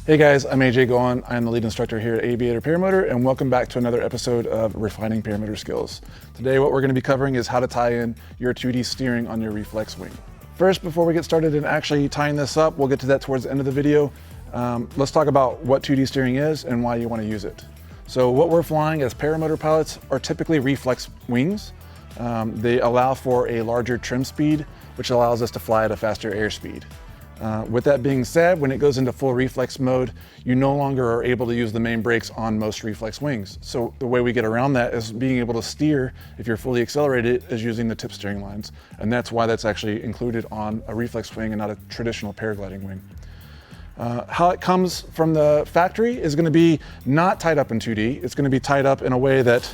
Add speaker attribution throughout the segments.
Speaker 1: Hey guys, I'm AJ Goin. I'm the lead instructor here at Aviator Paramotor, and welcome back to another episode of Refining Paramotor Skills. Today what we're going to be covering is how to tie in your 2D steering on your reflex wing. First, before we get started in actually tying this up, we'll get to that towards the end of the video. Let's talk about what 2D steering is and why you want to use it. So what we're flying as paramotor pilots are typically reflex wings. They allow for a larger trim speed, which allows us to fly at a faster airspeed. With that being said, when it goes into full reflex mode, you no longer are able to use the main brakes on most reflex wings. So the way we get around that is being able to steer, if you're fully accelerated, is using the tip steering lines. And that's why that's actually included on a reflex wing and not a traditional paragliding wing. How it comes from the factory is going to be not tied up in 2D. It's going to be tied up in a way that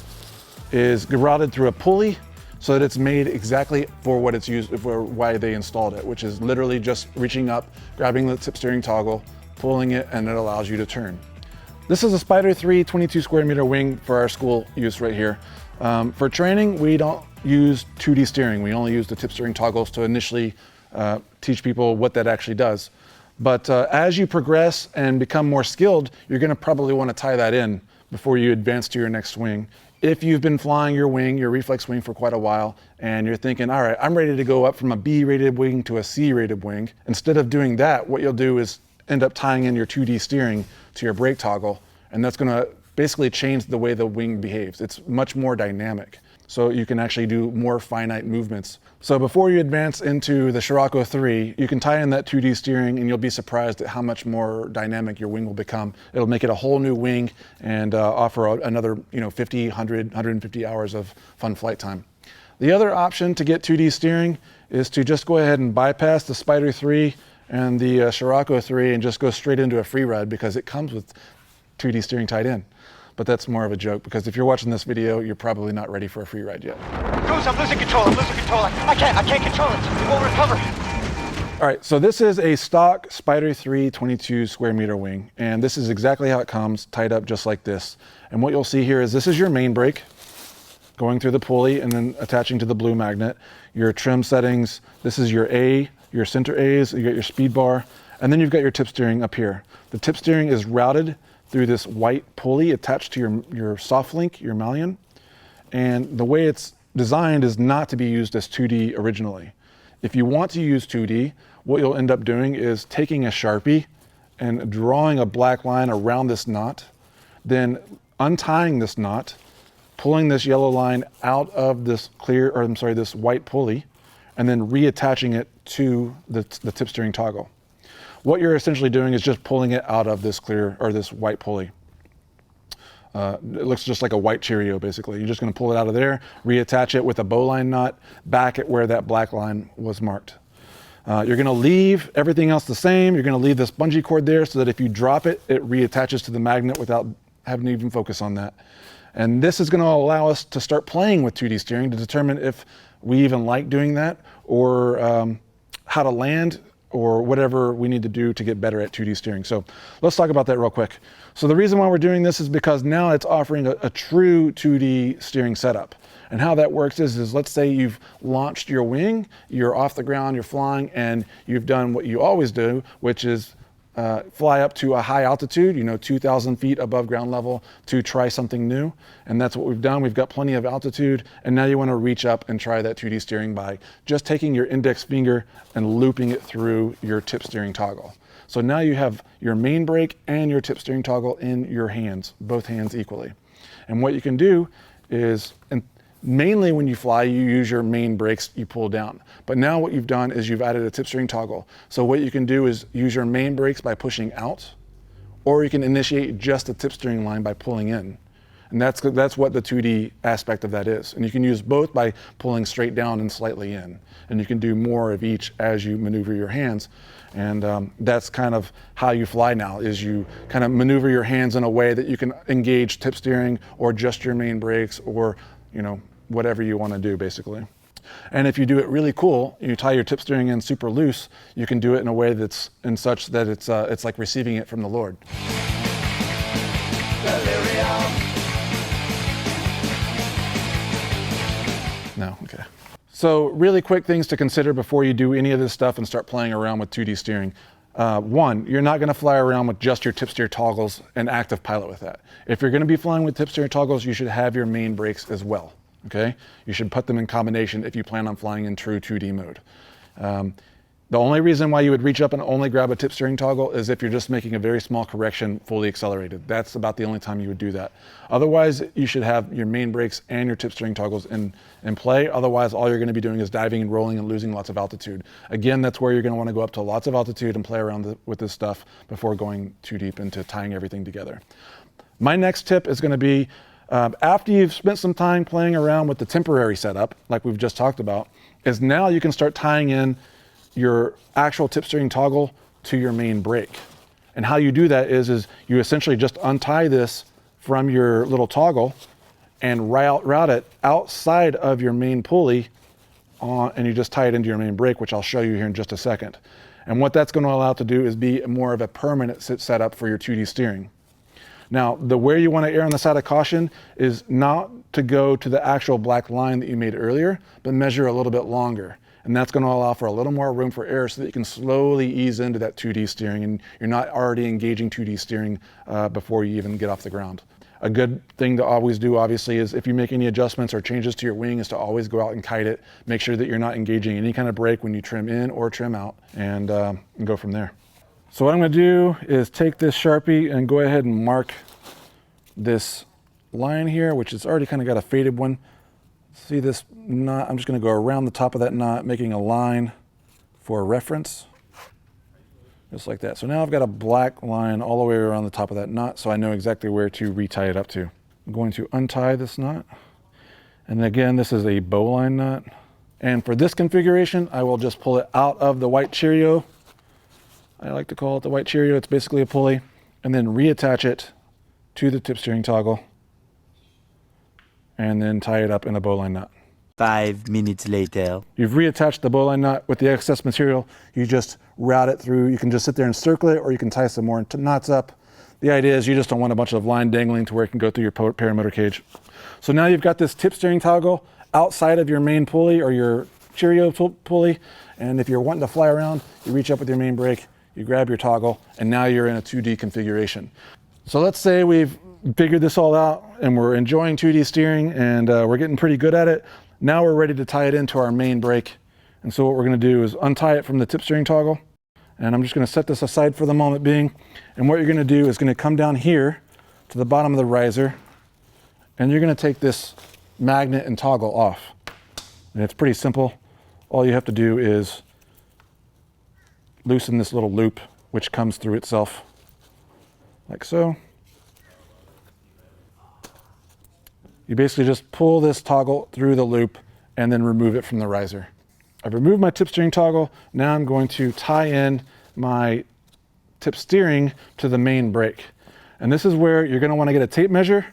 Speaker 1: is routed through a pulley, so that it's made exactly for what it's used for, why they installed it, which is literally just reaching up, grabbing the tip steering toggle, pulling it, and it allows you to turn. This is a Spider 3 22 square meter wing for our school use right here. For training, we don't use 2D steering. We only use the tip steering toggles to initially teach people what that actually does. But as you progress and become more skilled, you're gonna probably wanna tie that in before you advance to your next wing. If you've been flying your wing, your reflex wing, for quite a while, and you're thinking, all right, I'm ready to go up from a B-rated wing to a C-rated wing, instead of doing that, what you'll do is end up tying in your 2D steering to your brake toggle, and that's gonna basically change the way the wing behaves. It's much more dynamic, so you can actually do more finite movements. So before you advance into the Scirocco 3, you can tie in that 2D steering and you'll be surprised at how much more dynamic your wing will become. It'll make it a whole new wing and offer another 50, 100, 150 hours of fun flight time. The other option to get 2D steering is to just go ahead and bypass the Spider 3 and the Scirocco 3 and just go straight into a free ride because it comes with 2D steering tied in. But that's more of a joke because if you're watching this video, you're probably not ready for a free ride yet.
Speaker 2: Goose, I'm losing control, I can't control it, it won't recover.
Speaker 1: All right, so this is a stock Spider 3 22 square meter wing, and this is exactly how it comes, tied up just like this. And what you'll see here is this is your main brake, going through the pulley and then attaching to the blue magnet. Your trim settings, this is your A, your center A's, you got your speed bar, and then you've got your tip steering up here. The tip steering is routed through this white pulley attached to your soft link, your malleon. And the way it's designed is not to be used as 2D originally. If you want to use 2D, what you'll end up doing is taking a Sharpie and drawing a black line around this knot, then untying this knot, pulling this yellow line out of this this white pulley, and then reattaching it to the tip steering toggle. What you're essentially doing is just pulling it out of this this white pulley. It looks just like a white Cheerio, basically. You're just gonna pull it out of there, reattach it with a bowline knot back at where that black line was marked. You're gonna leave everything else the same. You're gonna leave this bungee cord there so that if you drop it, it reattaches to the magnet without having to even focus on that. And this is gonna allow us to start playing with 2D steering to determine if we even like doing that or how to land or whatever we need to do to get better at 2D steering. So let's talk about that real quick. So the reason why we're doing this is because now it's offering a true 2D steering setup. And how that works is let's say you've launched your wing, you're off the ground, you're flying, and you've done what you always do, which is fly up to a high altitude, 2,000 feet above ground level to try something new. And that's what we've done. We've got plenty of altitude. And now you want to reach up and try that 2D steering by just taking your index finger and looping it through your tip steering toggle. So now you have your main brake and your tip steering toggle in your hands, both hands equally. And what you can do is, mainly when you fly, you use your main brakes, you pull down. But now what you've done is you've added a tip steering toggle. So what you can do is use your main brakes by pushing out, or you can initiate just the tip steering line by pulling in. And that's what the 2D aspect of that is. And you can use both by pulling straight down and slightly in. And you can do more of each as you maneuver your hands. And that's kind of how you fly now, is you kind of maneuver your hands in a way that you can engage tip steering or just your main brakes or, whatever you want to do, basically. And if you do it really cool, you tie your tip steering in super loose, you can do it in a way that's in such that it's like receiving it from the Lord. No, okay. So really quick things to consider before you do any of this stuff and start playing around with 2D steering. One, you're not going to fly around with just your tip steer toggles and active pilot with that. If you're going to be flying with tip steer toggles, you should have your main brakes as well. Okay, you should put them in combination if you plan on flying in true 2D mode. The only reason why you would reach up and only grab a tip steering toggle is if you're just making a very small correction fully accelerated. That's about the only time you would do that. Otherwise, you should have your main brakes and your tip steering toggles in play. Otherwise, all you're going to be doing is diving and rolling and losing lots of altitude. Again, that's where you're going to want to go up to lots of altitude and play around with this stuff before going too deep into tying everything together. My next tip is going to be after you've spent some time playing around with the temporary setup, like we've just talked about, is now you can start tying in your actual tip steering toggle to your main brake. And how you do that is you essentially just untie this from your little toggle and route it outside of your main pulley and you just tie it into your main brake, which I'll show you here in just a second. And what that's going to allow it to do is be more of a permanent setup for your 2D steering. Now, where you want to err on the side of caution is not to go to the actual black line that you made earlier, but measure a little bit longer. And that's going to allow for a little more room for error so that you can slowly ease into that 2D steering and you're not already engaging 2D steering before you even get off the ground. A good thing to always do, obviously, is if you make any adjustments or changes to your wing is to always go out and kite it. Make sure that you're not engaging any kind of brake when you trim in or trim out and go from there. So what I'm going to do is take this Sharpie and go ahead and mark this line here, which has already kind of got a faded one. See this knot? I'm just going to go around the top of that knot, making a line for reference, just like that. So now I've got a black line all the way around the top of that knot, so I know exactly where to retie it up to. I'm going to untie this knot. And again, this is a bowline knot. And for this configuration, I will just pull it out of the white Cheerio. I like to call it the white Cheerio. It's basically a pulley. And then reattach it to the tip steering toggle. And then tie it up in a bowline knot.
Speaker 3: 5 minutes later.
Speaker 1: You've reattached the bowline knot with the excess material. You just route it through. You can just sit there and circle it, or you can tie some more knots up. The idea is you just don't want a bunch of line dangling to where it can go through your paramotor cage. So now you've got this tip steering toggle outside of your main pulley or your Cheerio pulley. And if you're wanting to fly around, you reach up with your main brake, you grab your toggle, and now you're in a 2D configuration. So let's say we've figured this all out and we're enjoying 2D steering and we're getting pretty good at it. Now we're ready to tie it into our main brake. And so what we're going to do is untie it from the tip steering toggle. And I'm just going to set this aside for the moment being. And what you're going to do is going to come down here to the bottom of the riser. And you're going to take this magnet and toggle off. And it's pretty simple. All you have to do is loosen this little loop, which comes through itself, like so. You basically just pull this toggle through the loop and then remove it from the riser. I've removed my tip steering toggle. Now I'm going to tie in my tip steering to the main brake. And this is where you're going to want to get a tape measure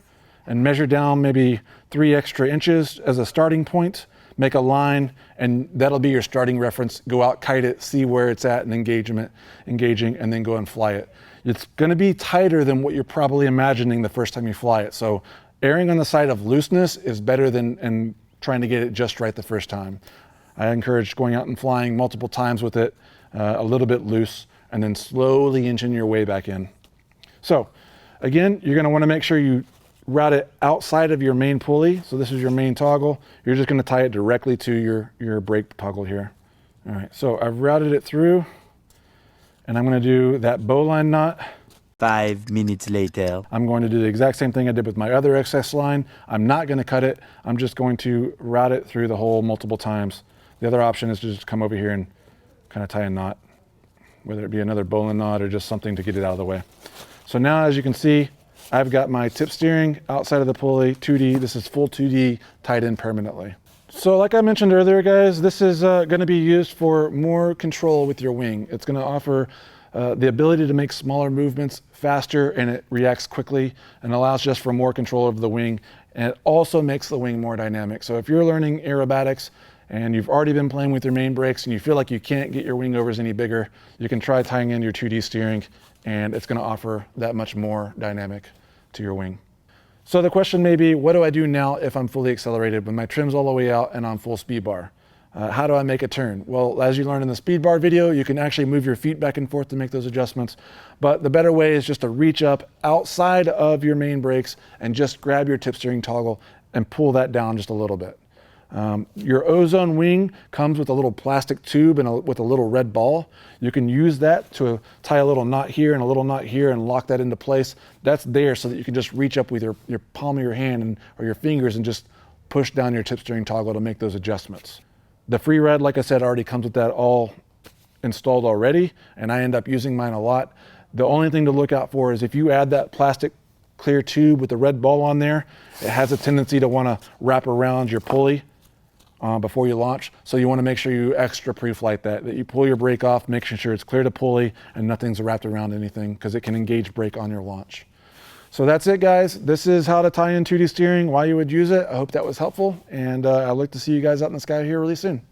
Speaker 1: and measure down maybe 3 extra inches as a starting point. Make a line, and that'll be your starting reference. Go out, kite it, see where it's at and engaging, and then go and fly it. It's going to be tighter than what you're probably imagining the first time you fly it. So erring on the side of looseness is better than trying to get it just right the first time. I encourage going out and flying multiple times with it, a little bit loose, and then slowly inching your way back in. So again, you're going to want to make sure you route it outside of your main pulley. So this is your main toggle. You're just going to tie it directly to your brake toggle here. All right, so I've routed it through, and I'm going to do that bowline knot.
Speaker 3: 5 minutes later.
Speaker 1: I'm going to do the exact same thing I did with my other excess line. I'm not going to cut it. I'm just going to route it through the hole multiple times. The other option is to just come over here and kind of tie a knot, whether it be another bowline knot or just something to get it out of the way. So now, as you can see, I've got my tip steering outside of the pulley, 2D. This is full 2D tied in permanently. So like I mentioned earlier, guys, this is going to be used for more control with your wing. It's going to offer the ability to make smaller movements faster, and it reacts quickly and allows just for more control over the wing. And it also makes the wing more dynamic. So if you're learning aerobatics and you've already been playing with your main brakes and you feel like you can't get your wing overs any bigger, you can try tying in your 2D steering, and it's going to offer that much more dynamic to your wing. So the question may be, what do I do now if I'm fully accelerated when my trim's all the way out and on full speed bar? How do I make a turn? Well, as you learned in the speed bar video, you can actually move your feet back and forth to make those adjustments. But the better way is just to reach up outside of your main brakes and just grab your tip steering toggle and pull that down just a little bit. Your ozone wing comes with a little plastic tube and with a little red ball. You can use that to tie a little knot here and a little knot here and lock that into place. That's there so that you can just reach up with your palm of your hand or your fingers and just push down your tip steering toggle to make those adjustments. The free red, like I said, already comes with that all installed already, and I end up using mine a lot. The only thing to look out for is if you add that plastic clear tube with the red ball on there, it has a tendency to want to wrap around your pulley before you launch. So you want to make sure you extra pre-flight that you pull your brake off, making sure it's clear to pulley and nothing's wrapped around anything, because it can engage brake on your launch. So that's it, guys. This is how to tie in 2D steering, why you would use it. I hope that was helpful, and I'd like to see you guys out in the sky here really soon.